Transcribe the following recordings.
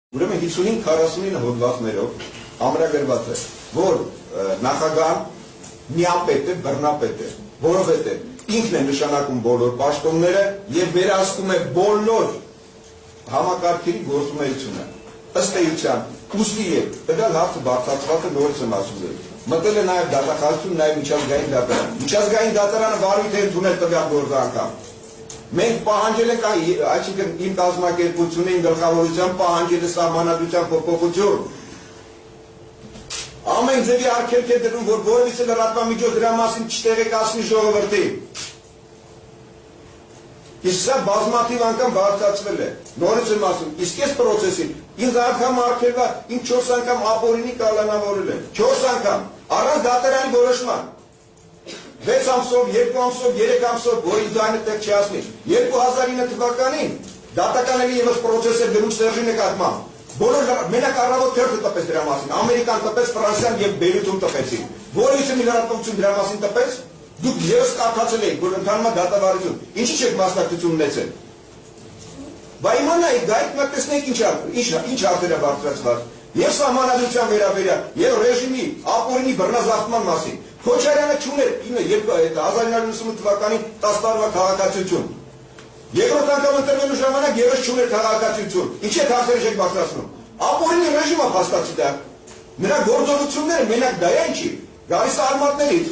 Ուրեմն 55-49 հոդվածներով ամրագրված է, որ նախագահան միապետ է, բռնապետ է, որովհետև ինքն է նշանակում բոլոր պաշտոնները եւ վերահսկում է բոլոր համակարգերի գործունեությունը։ Ըստ էության, ուստի է, դա հարցը բարձրացված է, նորից եմ ասում։ Մտել է նաեւ դատախազություն, նաեւ միջազգային դատարան։ Միջազգային դատարանը վարույթ է ընդունել տվյալ գործարքան։ Մենք պահանջել ենք, այսինքն իմ կազմակերպությունը իմ գլխավորությամբ պահանջել է սահմանադրության փոփոխություն։ Ամեն ձևի արգելք է դնում, որ որևիցե լրատվամիջոց դրա մասին չտեղեկացնի ժողովրդին։ Իսկ սա բազմաթիվ անգամ բարձրացվել է։ Նորից եմ ասում, իսկ այս process-ին ինձ անգամ արգելվա, ինձ 4 անգամ ապօրինի կալանավորել են։ 4 անգամ, առանց դատարանի որոշման։ 6 ամսով, 2 ամսով, 3 ամսով, որ ինձ այնը տեղ չի ասնի։ 2009 թվականին դատականների ևս process է դնում Սերժի նկատմամբ։ Բոլոր մենակ առավոտ թերթը տպեց դրա մասին, Ամերիկան տպեց, Ֆրանսիան եւ Բեյրութում տպեցին։ Որից մի լրատվություն դրա մասին տպեց, դուք ևս կարդացել եք, որ ընդհանրապես դատավարություն։ Ինչի՞ չեք մասնակցություն ունեցել։ Բա իմանայիք, գայք մտածնեք ինչ հարցեր է բարձրացված։ Եվ սահմանադրության վերաբերյալ, եւ ռեժիմի ապօրինի բռնազավթման մասին։ Քոչարյանը չուներ 1998 թվականին 10 տարվա քաղաքացիություն։ Երկրորդ անգամ ընտրվելու ժամանակ ևս չուներ քաղաքացիություն։ Ինչ է հարցեր եք բարձրացնում։ Ապօրինի ռեժիմը փաստացի դա։ Նրա գործողությունները մենակ դա է ինչի։ Գալիս է արմատներից։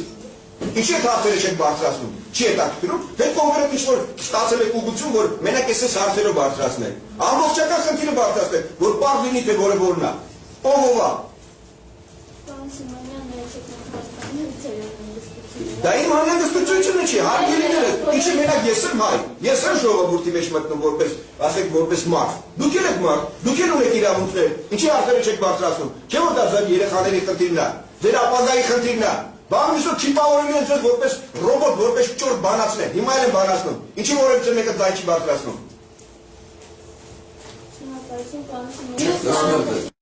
Ինչ է հարցեր եք բարձրացնում։ Չի է տակտիրում, թե կոնկրետ ինչ-որ ստացել եք ուղղություն, որ մենակ էս հարցերով բարձրացնել։ Ամբողջական խնդիրը բարձրացնել, որ պարզ լինի թե որը որն է։ Ով է։ Դա իմ անհանգստությունը չի, հարգելիները, ինչը մենակ ես եմ հայ, ես եմ ժողովրդի մեջ մտնում որպես, ասենք որպես մարդ, դուք էլ եք մարդ, դուք էլ ունեք իրավունքներ, ինչի հարցերը չեք բարձրացնում, չէ՞ որ դա ձեր երեխաների խնդիրն է, ձեր ապագայի խնդիրն է, բան միսով չի պահորելու են ձեզ որպես ռոբոտ, որպես ճոր բանացնել, հիմա էլ են բանացնում, ինչի որևիցե մեկը ձայն չի բարձրացնում։